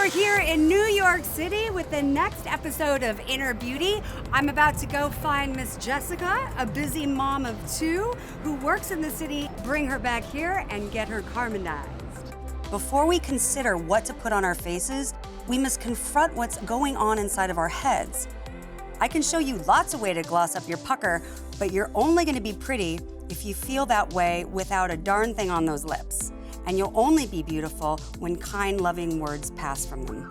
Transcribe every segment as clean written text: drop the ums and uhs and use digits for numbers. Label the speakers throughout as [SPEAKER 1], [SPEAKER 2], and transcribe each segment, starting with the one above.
[SPEAKER 1] We're here in New York City with the next episode of Inner Beauty. I'm about to go find Miss Jessica, a busy mom of two who works in the city, bring her back here and get her Carmindized. Before we consider what to put on our faces, we must confront what's going on inside of our heads. I can show you lots of ways to gloss up your pucker, but you're only gonna be pretty if you feel that way without a darn thing on those lips. And you'll only be beautiful when kind, loving words pass from them.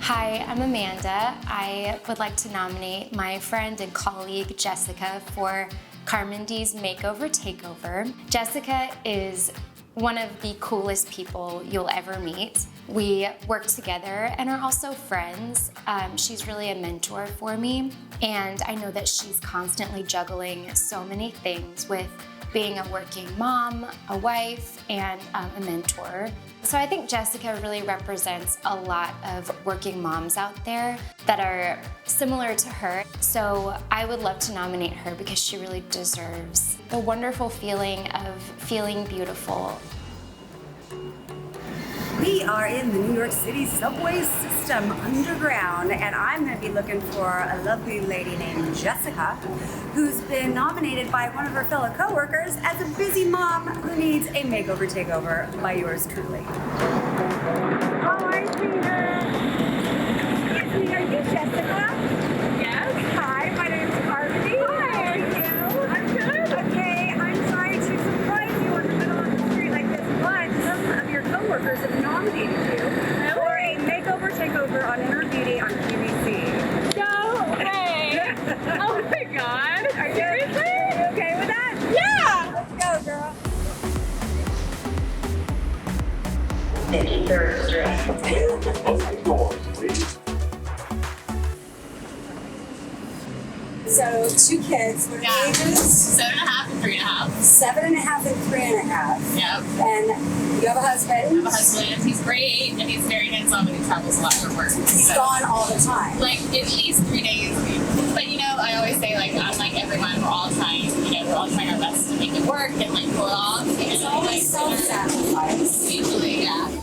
[SPEAKER 2] Hi, I'm Amanda. I would like to nominate my friend and colleague Jessica for Carmindy's Makeover Takeover. Jessica is one of the coolest people you'll ever meet. We work together and are also friends. She's really a mentor for me, and I know that she's constantly juggling so many things with being a working mom, a wife, and a mentor. So I think Jessica really represents a lot of working moms out there that are similar to her. So I would love to nominate her because she really deserves the wonderful feeling of feeling beautiful.
[SPEAKER 1] We are in the New York City subway system underground, and I'm going to be looking for a lovely lady named Jessica, who's been nominated by one of her fellow coworkers as a busy mom who needs a makeover takeover by yours truly. Hi, Peter. Are you Jessica?
[SPEAKER 3] Yes.
[SPEAKER 1] Hi, my name's Carmindy.
[SPEAKER 3] Hi.
[SPEAKER 1] How are you?
[SPEAKER 3] I'm good.
[SPEAKER 1] Okay, I'm sorry to surprise you in the middle of the street like this, but some of your coworkers have nominated you for a makeover takeover on Inner Beauty on QVC.
[SPEAKER 3] No way. Oh my god.
[SPEAKER 1] Are you
[SPEAKER 3] Seriously?
[SPEAKER 1] okay with that?
[SPEAKER 3] Yeah.
[SPEAKER 1] Let's go, girl.
[SPEAKER 4] 53rd Street.
[SPEAKER 5] Open doors, please.
[SPEAKER 1] So, two kids, what
[SPEAKER 3] Yeah.
[SPEAKER 1] ages?
[SPEAKER 3] 7.5 and 3.5.
[SPEAKER 1] 7.5 and 3.5.
[SPEAKER 3] Yep.
[SPEAKER 1] And you have a husband?
[SPEAKER 3] I have a husband. He's great and he's very hands-on, but he travels a lot for work.
[SPEAKER 1] He's gone all the time.
[SPEAKER 3] Like at least 3 days a week. But you know, I always say like I'm like everyone, we're all trying, we're all trying our best to make it work and like pull it off.
[SPEAKER 1] It's always self-sacrifice.
[SPEAKER 3] Usually, yeah.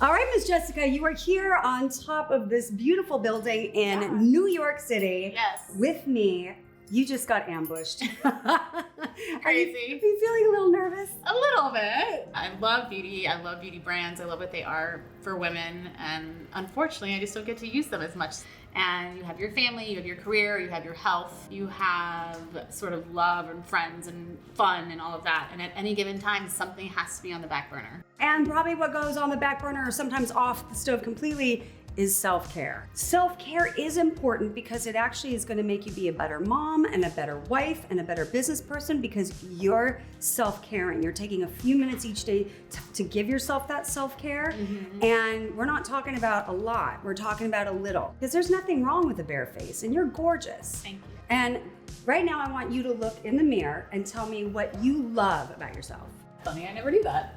[SPEAKER 1] All right, Miss Jessica, you are here on top of this beautiful building in New York City.
[SPEAKER 3] Yes.
[SPEAKER 1] With me. You just got ambushed.
[SPEAKER 3] Crazy.
[SPEAKER 1] Are you feeling a little nervous?
[SPEAKER 3] A little bit. I love beauty. I love beauty brands. I love what they are for women. And unfortunately, I just don't get to use them as much. And you have your family, you have your career, you have your health, you have sort of love and friends and fun and all of that. And at any given time, something has to be on the back burner.
[SPEAKER 1] And probably what goes on the back burner or sometimes off the stove completely is self-care. Self-care is important because it actually is going to make you be a better mom and a better wife and a better business person because you're self-caring. You're taking a few minutes each day to give yourself that self-care. Mm-hmm. And we're not talking about a lot. We're talking about a little. Because there's nothing wrong with a bare face and you're gorgeous.
[SPEAKER 3] Thank you.
[SPEAKER 1] And right now I want you to look in the mirror and tell me what you love about yourself.
[SPEAKER 3] Funny, I never knew that.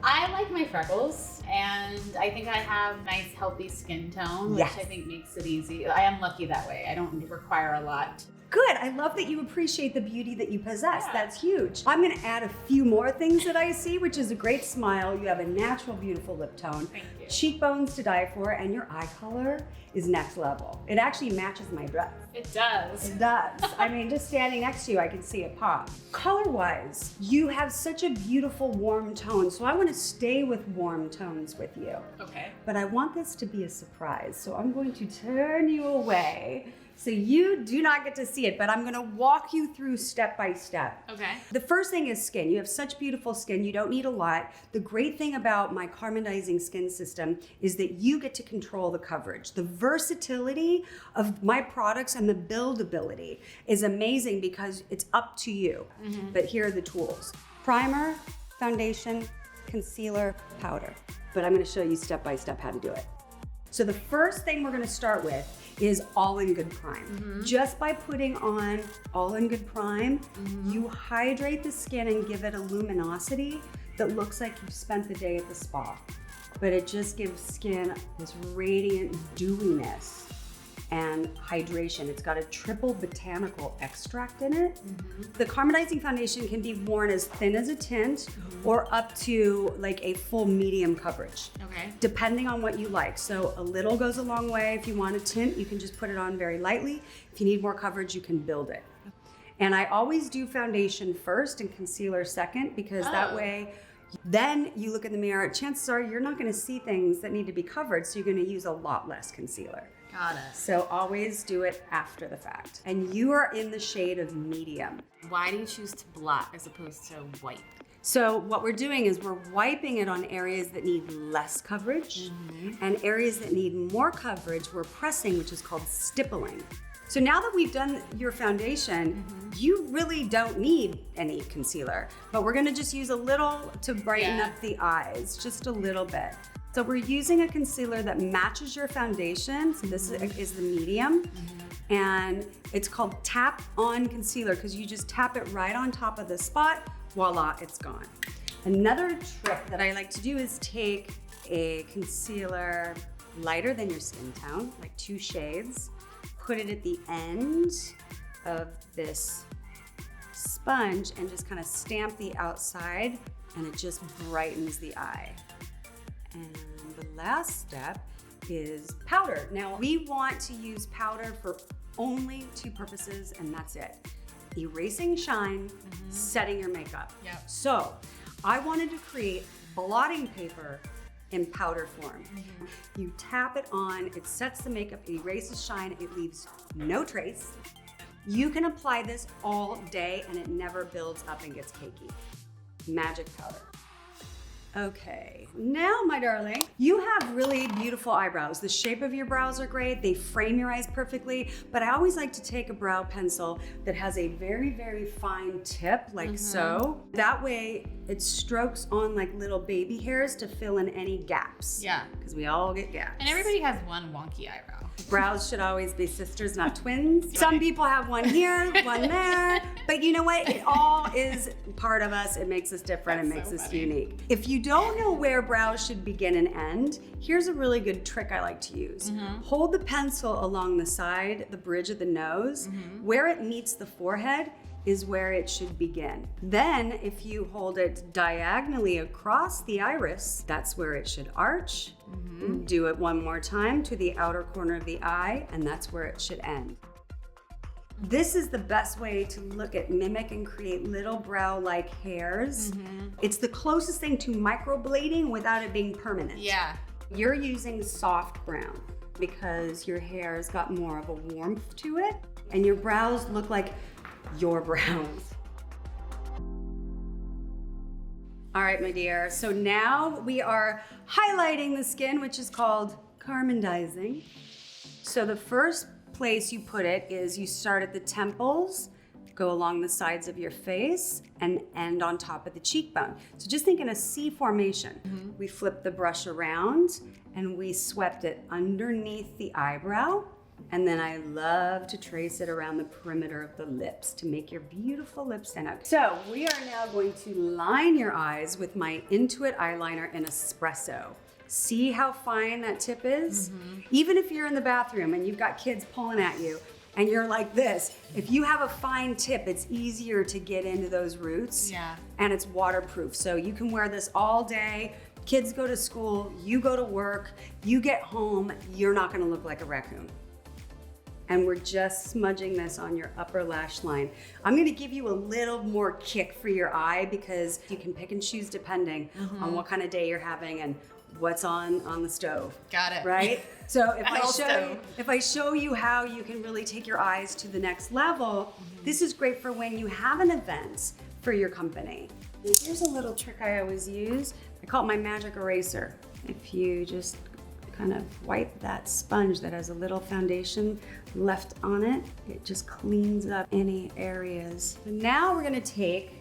[SPEAKER 3] I like my freckles, and I think I have nice, healthy skin tone, which
[SPEAKER 1] Yes.
[SPEAKER 3] I think makes it easy. I am lucky that way. I don't require a lot.
[SPEAKER 1] Good. I love that you appreciate the beauty that you possess.
[SPEAKER 3] Yeah.
[SPEAKER 1] That's huge. I'm going to add a few more things that I see, which is a great smile. You have a natural, beautiful lip tone.
[SPEAKER 3] Thank you.
[SPEAKER 1] Cheekbones to die for, and your eye color is next level. It actually matches my dress.
[SPEAKER 3] It does.
[SPEAKER 1] It does. I mean, just standing next to you, I can see it pop. Color-wise, you have such a beautiful warm tone, so I want to stay with warm tones with you.
[SPEAKER 3] Okay.
[SPEAKER 1] But I want this to be a surprise, so I'm going to turn you away. So you do not get to see it, but I'm gonna walk you through step by step.
[SPEAKER 3] Okay.
[SPEAKER 1] The first thing is skin. You have such beautiful skin, you don't need a lot. The great thing about my Carmindizing skin system is that you get to control the coverage. The versatility of my products and the buildability is amazing because it's up to you. Mm-hmm. But here are the tools. Primer, foundation, concealer, powder. But I'm gonna show you step by step how to do it. So the first thing we're gonna start with is All in Good Prime. Just by putting on All in Good Prime, you hydrate the skin and give it a luminosity that looks like you've spent the day at the spa. But it just gives skin this radiant dewiness and hydration. It's got a triple botanical extract in it. The carbonizing foundation can be worn as thin as a tint or up to like a full medium coverage.
[SPEAKER 3] Okay.
[SPEAKER 1] Depending on what you like. So a little goes a long way. If you want a tint, you can just put it on very lightly. If you need more coverage, you can build it. And I always do foundation first and concealer second, because that way, then you look in the mirror, chances are you're not gonna see things that need to be covered, so you're gonna use a lot less concealer.
[SPEAKER 3] Got it.
[SPEAKER 1] So always do it after the fact. And you are in the shade of medium.
[SPEAKER 3] Why do you choose to blot as opposed to white?
[SPEAKER 1] So what we're doing is we're wiping it on areas that need less coverage, and areas that need more coverage, we're pressing, which is called stippling. So now that we've done your foundation, you really don't need any concealer, but we're gonna just use a little to brighten up the eyes, just a little bit. So we're using a concealer that matches your foundation. So this is the medium, and it's called Tap On Concealer, because you just tap it right on top of the spot, voila, it's gone. Another trick that I like to do is take a concealer lighter than your skin tone, like 2 shades, put it at the end of this sponge and just kind of stamp the outside, and it just brightens the eye. And the last step is powder. Now, we want to use powder for only 2 purposes, and that's it. Erasing shine, setting your makeup. So I wanted to create blotting paper in powder form. You tap it on, it sets the makeup, it erases shine, it leaves no trace. You can apply this all day and it never builds up and gets cakey. Magic powder. Okay, now my darling, you have really beautiful eyebrows. The shape of your brows are great, they frame your eyes perfectly, but I always like to take a brow pencil that has a very, very fine tip, like so. That way it strokes on like little baby hairs to fill in any gaps.
[SPEAKER 3] Yeah.
[SPEAKER 1] Because we all get gaps.
[SPEAKER 3] And everybody has one wonky eyebrow.
[SPEAKER 1] Brows should always be sisters, not twins. Some people have one here, one there, but you know what? It all is part of us. It makes us different. It makes us unique. If you don't know where brows should begin and end, here's a really good trick I like to use. Hold the pencil along the side, the bridge of the nose. Where it meets the forehead is where it should begin. Then if you hold it diagonally across the iris, that's where it should arch. Do it one more time to the outer corner of the eye, and that's where it should end. This is the best way to look at, mimic, and create little brow-like hairs. It's the closest thing to microblading without it being permanent.
[SPEAKER 3] Yeah.
[SPEAKER 1] You're using soft brown because your hair's got more of a warmth to it, and your brows look like your brows. All right, my dear, so now we are highlighting the skin, which is called Carmindizing. So the first place you put it is you start at the temples, go along the sides of your face, and end on top of the cheekbone. So just think in a C formation. We flip the brush around and we swept it underneath the eyebrow. And then I love to trace it around the perimeter of the lips to make your beautiful lips stand out. So we are now going to line your eyes with my Intuit eyeliner in Espresso. See how fine that tip is? Even if you're in the bathroom and you've got kids pulling at you and you're like this, if you have a fine tip, it's easier to get into those roots. And it's waterproof. So you can wear this all day. Kids go to school, you go to work, you get home, you're not gonna look like a raccoon. And we're just smudging this on your upper lash line. I'm gonna give you a little more kick for your eye because you can pick and choose depending on what kind of day you're having and what's on the stove.
[SPEAKER 3] Got it.
[SPEAKER 1] Right? So if I show you how you can really take your eyes to the next level, this is great for when you have an event for your company. And here's a little trick I always use. I call it my magic eraser. If you just kind of wipe that sponge that has a little foundation left on it, it just cleans up any areas. So now we're gonna take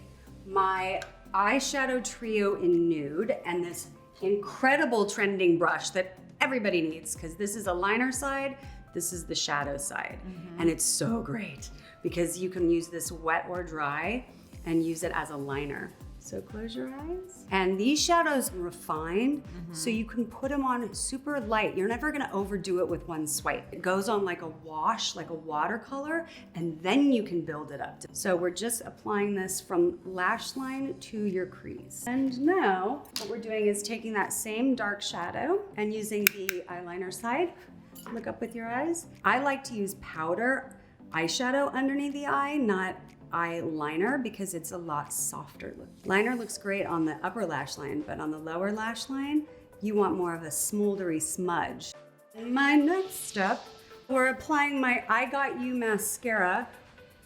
[SPEAKER 1] my eyeshadow trio in nude and this incredible trending brush that everybody needs, because this is a liner side, this is the shadow side. And it's so great because you can use this wet or dry and use it as a liner. So close your eyes. And these shadows refine, so you can put them on super light. You're never gonna overdo it with one swipe. It goes on like a wash, like a watercolor, and then you can build it up. So we're just applying this from lash line to your crease. And now what we're doing is taking that same dark shadow and using the eyeliner side. Look up with your eyes. I like to use powder eyeshadow underneath the eye, not eyeliner, because it's a lot softer look. Liner looks great on the upper lash line, but on the lower lash line, you want more of a smoldery smudge. My next step, we're applying my I Got You mascara.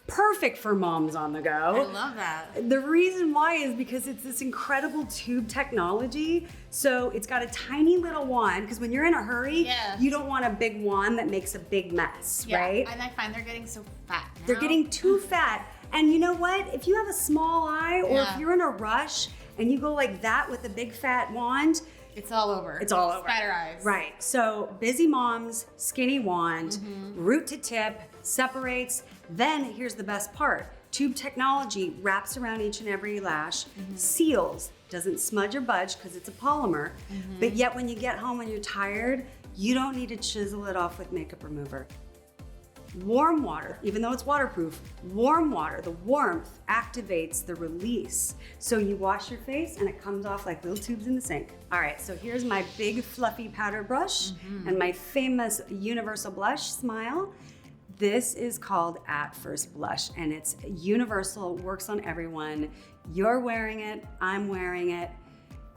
[SPEAKER 1] Perfect for moms on the go.
[SPEAKER 3] I love that.
[SPEAKER 1] The reason why is because it's this incredible tube technology. So it's got a tiny little wand, because when you're in a hurry, you don't want a big wand that makes a big mess, right?
[SPEAKER 3] And I find they're getting so fat now.
[SPEAKER 1] They're getting too fat. And you know what? If you have a small eye, or if you're in a rush and you go like that with a big fat wand,
[SPEAKER 3] it's all over.
[SPEAKER 1] It's all over.
[SPEAKER 3] Spider eyes.
[SPEAKER 1] Right. So busy moms, skinny wand, root to tip, separates. Then here's the best part. Tube technology wraps around each and every lash, seals, doesn't smudge or budge because it's a polymer. But yet when you get home and you're tired, you don't need to chisel it off with makeup remover. Warm water, even though it's waterproof, warm water, the warmth activates the release. So you wash your face and it comes off like little tubes in the sink. All right, so here's my big fluffy powder brush and my famous universal blush, Smile. This is called At First Blush, and it's universal, works on everyone. You're wearing it, I'm wearing it.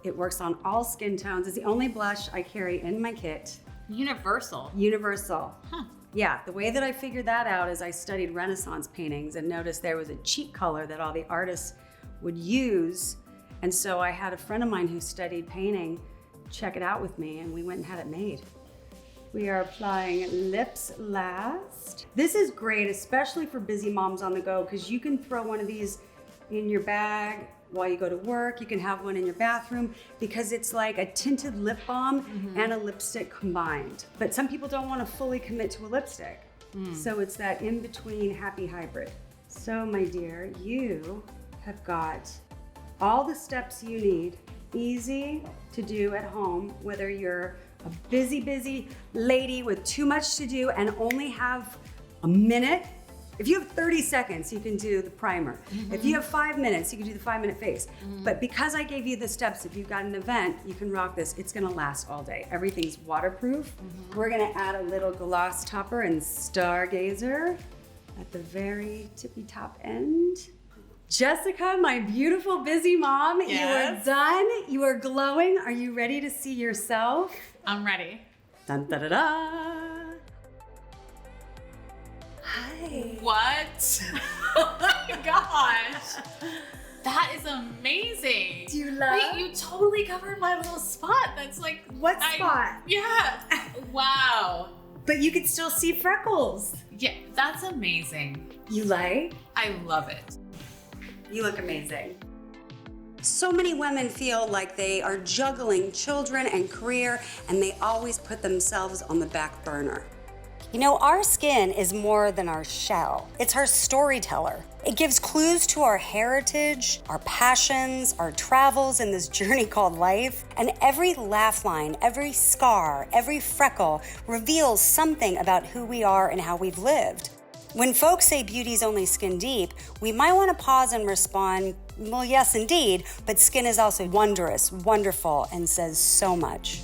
[SPEAKER 1] It works on all skin tones. It's the only blush I carry in my kit.
[SPEAKER 3] Universal.
[SPEAKER 1] Universal.
[SPEAKER 3] Huh.
[SPEAKER 1] Yeah, the way that I figured that out is I studied Renaissance paintings and noticed there was a cheat color that all the artists would use. And so I had a friend of mine who studied painting check it out with me, and we went and had it made. We are applying lips last. This is great, especially for busy moms on the go, because you can throw one of these in your bag while you go to work. You can have one in your bathroom, because it's like a tinted lip balm and a lipstick combined. But some people don't want to fully commit to a lipstick. So it's that in-between happy hybrid. So my dear, you have got all the steps you need, easy to do at home, whether you're a busy lady with too much to do and only have a minute. If you have 30 seconds, you can do the primer. If you have 5 minutes, you can do the 5-minute face. But because I gave you the steps, if you've got an event, you can rock this. It's gonna last all day. Everything's waterproof. We're gonna add a little gloss topper and stargazer at the very tippy top end. Jessica, my beautiful busy mom, you are done. You are glowing. Are you ready to see yourself?
[SPEAKER 3] I'm ready.
[SPEAKER 1] Dun da da da. Hi.
[SPEAKER 3] What? Oh my gosh. That is amazing.
[SPEAKER 1] Do you love?
[SPEAKER 3] Wait, you totally covered my little spot. That's like...
[SPEAKER 1] What spot?
[SPEAKER 3] Yeah. Wow.
[SPEAKER 1] But you can still see freckles.
[SPEAKER 3] Yeah, that's amazing.
[SPEAKER 1] You like?
[SPEAKER 3] I love it.
[SPEAKER 1] You look amazing. So many women feel like they are juggling children and career, and they always put themselves on the back burner. You know, our skin is more than our shell. It's our storyteller. It gives clues to our heritage, our passions, our travels in this journey called life. And every laugh line, every scar, every freckle reveals something about who we are and how we've lived. When folks say beauty's only skin deep, we might want to pause and respond, well, yes, indeed, but skin is also wondrous, wonderful, and says so much.